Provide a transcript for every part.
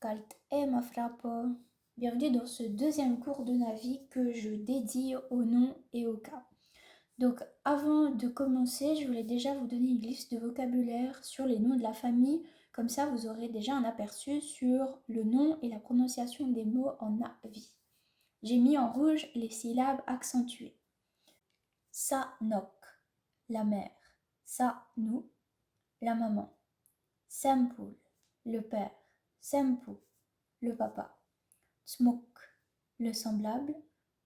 kalt ma frappe. Bienvenue dans ce deuxième cours de Navi que je dédie au nom et au cas. Donc avant de commencer, je voulais déjà vous donner une liste de vocabulaire sur les noms de la famille. Comme ça, vous aurez déjà un aperçu sur le nom et la prononciation des mots en Navi. J'ai mis en rouge les syllabes accentuées. Sa nok, la mère. Sa nous, la maman. Sempul, le père. Sempu, le papa. Tsmuk, le semblable.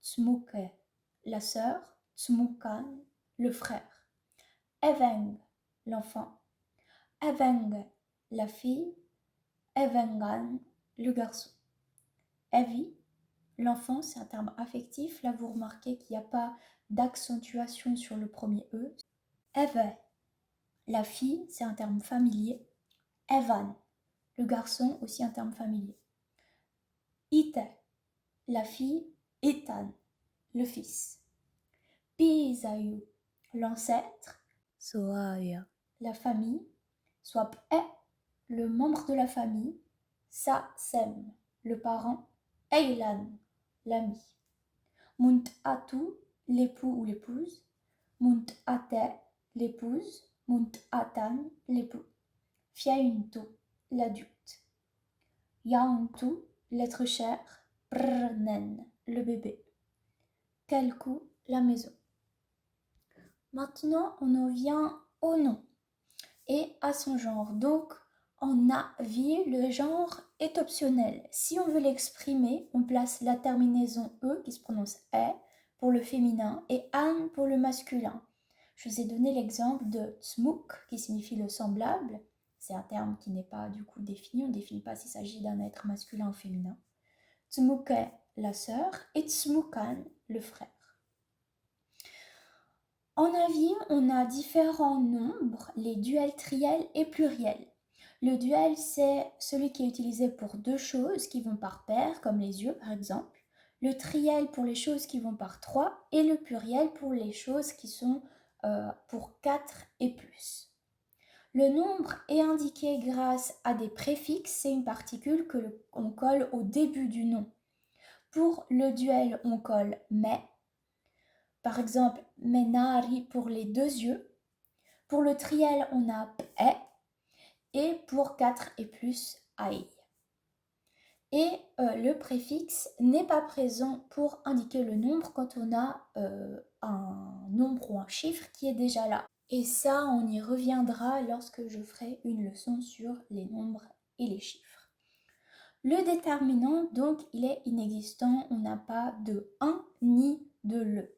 Tsmuke, la sœur. Tsmukan, le frère. Eveng, l'enfant. Eveng, la fille. Evengan, le garçon. Evi, l'enfant, c'est un terme affectif. Là, vous remarquez qu'il n'y a pas d'accentuation sur le premier E. Eve, la fille, c'est un terme familier. Evan, le garçon, aussi un terme familier. Ite, la fille. Ethan, le fils. Pisayu, l'ancêtre. Soaya, la famille. Swap le membre de la famille. Sa sem, le parent. Eilan, l'ami. Munt atu, l'époux ou l'épouse. Munt ate, l'épouse. Munt atan, l'époux. Fiauntu, l'adulte. Yauntu, l'être cher. Brnen, le bébé. Kelku, la maison. Maintenant, on en vient au nom et à son genre. Donc, en Navi, le genre est optionnel. Si on veut l'exprimer, on place la terminaison E qui se prononce E pour le féminin et An pour le masculin. Je vous ai donné l'exemple de Tsmuk qui signifie le semblable. C'est un terme qui n'est pas du coup défini. On ne définit pas s'il s'agit d'un être masculin ou féminin. Tsmuke, la sœur, et Tsmukan, le frère. En Navi, on a différents nombres, les duels, triels et pluriels. Le duel, c'est celui qui est utilisé pour deux choses qui vont par paire, comme les yeux par exemple. Le triel pour les choses qui vont par trois et le pluriel pour les choses qui sont pour 4 et plus. Le nombre est indiqué grâce à des préfixes, c'est une particule qu'on colle au début du nom. Pour le duel, on colle mais. Par exemple, menari pour les deux yeux. Pour le triel, on a e. Et pour 4 et plus, ai. Et le préfixe n'est pas présent pour indiquer le nombre quand on a un nombre ou un chiffre qui est déjà là. Et ça, on y reviendra lorsque je ferai une leçon sur les nombres et les chiffres. Le déterminant, donc, il est inexistant. On n'a pas de 1 ni de le.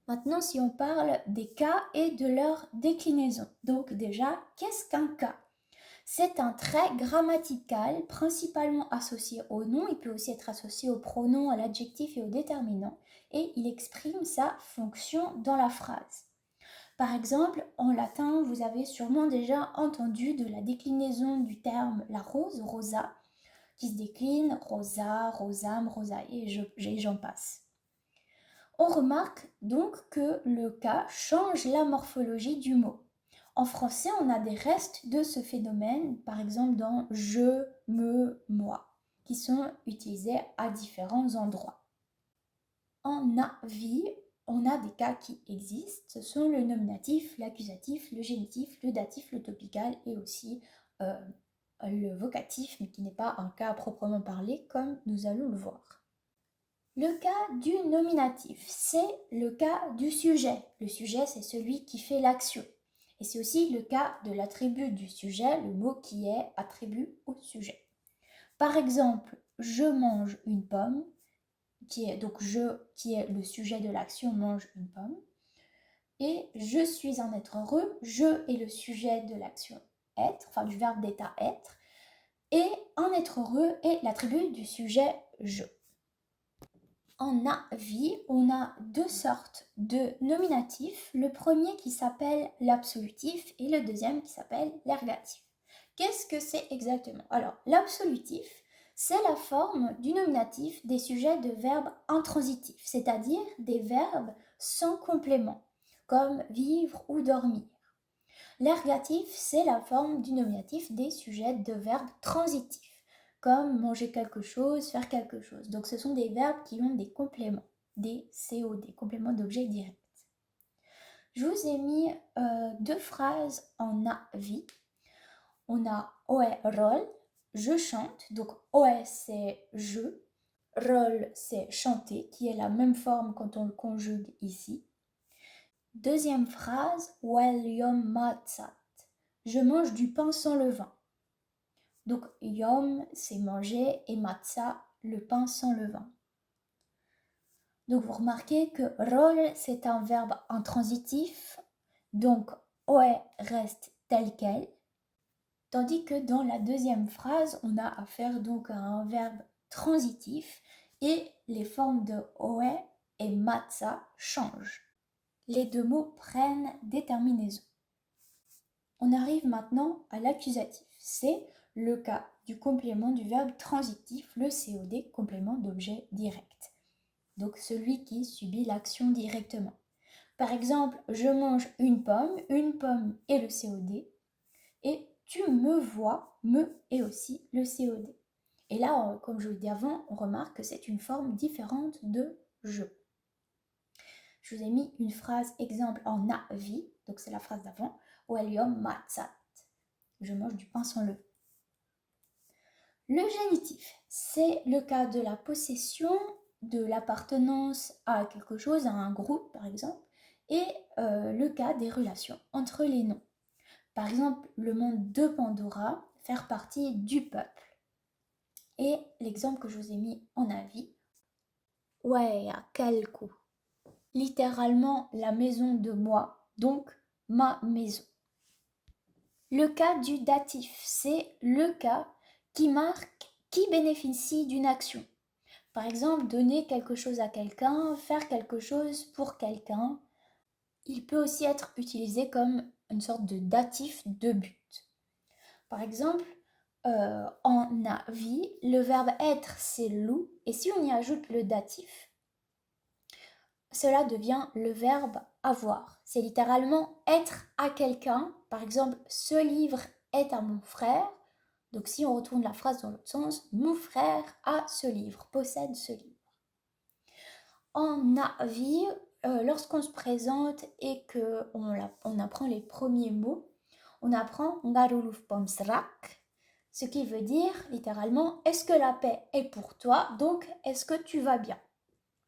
Maintenant, si on parle des cas et de leur déclinaison. Donc déjà, qu'est-ce qu'un cas ? C'est un trait grammatical principalement associé au nom. Il peut aussi être associé au pronom, à l'adjectif et au déterminant. Et il exprime sa fonction dans la phrase. Par exemple, en latin, vous avez sûrement déjà entendu de la déclinaison du terme la rose, rosa, qui se décline rosa, rosam, rosae, et j'en passe. On remarque donc que le cas change la morphologie du mot. En français, on a des restes de ce phénomène, par exemple dans je, me, moi, qui sont utilisés à différents endroits. En Navi, on a des cas qui existent. Ce sont le nominatif, l'accusatif, le génitif, le datif, le topical et aussi le vocatif, mais qui n'est pas un cas à proprement parler, comme nous allons le voir. Le cas du nominatif, c'est le cas du sujet. Le sujet, c'est celui qui fait l'action. Et c'est aussi le cas de l'attribut du sujet, le mot qui est attribut au sujet. Par exemple, je mange une pomme, qui est le sujet de l'action, mange une pomme. Et je suis un être heureux, je est le sujet de l'action être, enfin du verbe d'état être. Et un être heureux est l'attribut du sujet je. En Navi, on a deux sortes de nominatifs. Le premier qui s'appelle l'absolutif et le deuxième qui s'appelle l'ergatif. Qu'est-ce que c'est exactement ? Alors, l'absolutif, c'est la forme du nominatif des sujets de verbes intransitifs, c'est-à-dire des verbes sans complément, comme vivre ou dormir. L'ergatif, c'est la forme du nominatif des sujets de verbes transitifs, comme manger quelque chose, faire quelque chose. Donc ce sont des verbes qui ont des compléments, des COD, compléments d'objet direct. Je vous ai mis deux phrases en avis. On a oe rol, je chante, donc oe c'est je, rol c'est chanter, qui est la même forme quand on le conjugue ici. Deuxième phrase, well yom matzat, je mange du pain sans levain. Donc yom c'est manger et matzah le pain sans levain. Donc vous remarquez que rol c'est un verbe intransitif, donc oe reste tel quel, tandis que dans la deuxième phrase on a affaire donc à un verbe transitif et les formes de oe et matzah changent. Les deux mots prennent des terminaisons. On arrive maintenant à l'accusatif. C'est le cas du complément du verbe transitif, le COD, complément d'objet direct. Donc celui qui subit l'action directement. Par exemple, je mange une pomme est le COD, et tu me vois, me est aussi le COD. Et là, comme je vous l'ai dit avant, on remarque que c'est une forme différente de je. Je vous ai mis une phrase exemple en avis, donc c'est la phrase d'avant, Walium matzat. Je mange du pain sans levain. Le génitif, c'est le cas de la possession, de l'appartenance à quelque chose, à un groupe par exemple, et le cas des relations entre les noms. Par exemple, le monde de Pandora, faire partie du peuple. Et l'exemple que je vous ai mis en avis, ouais, à quel coup. Littéralement la maison de moi, donc ma maison. Le cas du datif, c'est le cas qui marque qui bénéficie d'une action. Par exemple, donner quelque chose à quelqu'un, faire quelque chose pour quelqu'un. Il peut aussi être utilisé comme une sorte de datif de but. Par exemple, en avis, le verbe être, c'est loup, et si on y ajoute le datif, cela devient le verbe avoir. C'est littéralement être à quelqu'un. Par exemple, ce livre est à mon frère. Donc si on retourne la phrase dans l'autre sens, mon frère a ce livre, possède ce livre. En avis, lorsqu'on se présente et qu'on apprend les premiers mots, on apprend Ngaruluf Pomsrak, ce qui veut dire littéralement est-ce que la paix est pour toi, donc est-ce que tu vas bien.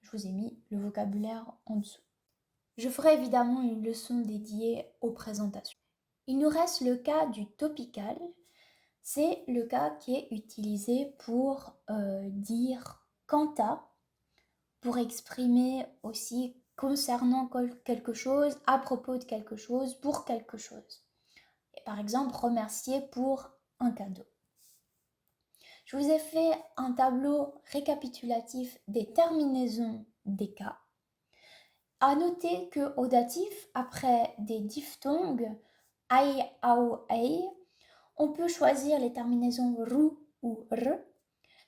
Je vous ai mis le vocabulaire en dessous. Je ferai évidemment une leçon dédiée aux présentations. Il nous reste le cas du topical. C'est le cas qui est utilisé pour dire quant à, pour exprimer aussi concernant quelque chose, à propos de quelque chose, pour quelque chose. Et par exemple, remercier pour un cadeau. Je vous ai fait un tableau récapitulatif des terminaisons des cas. À noter qu'au datif, après des diphtongues, ai, au, ei, on peut choisir les terminaisons rou ou r,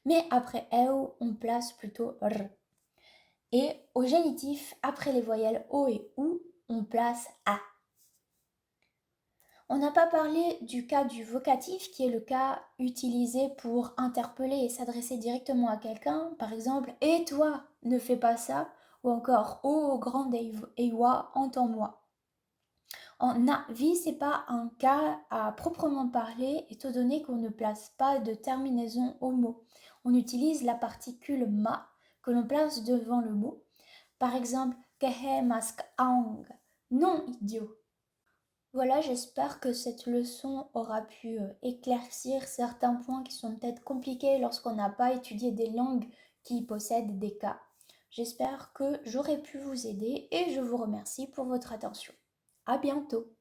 mais après eu, on place plutôt r. Et au génitif, après les voyelles o et ou, on place a. On n'a pas parlé du cas du vocatif, qui est le cas utilisé pour interpeller et s'adresser directement à quelqu'un. Par exemple, « Et toi, ne fais pas ça » ou encore « Oh, grande Ewa, entends-moi ». En avis, ce n'est pas un cas à proprement parler, étant donné qu'on ne place pas de terminaison au mot. On utilise la particule ma que l'on place devant le mot. Par exemple, kehe mask aang. Non, idiot. Voilà, j'espère que cette leçon aura pu éclaircir certains points qui sont peut-être compliqués lorsqu'on n'a pas étudié des langues qui possèdent des cas. J'espère que j'aurai pu vous aider et je vous remercie pour votre attention. À bientôt!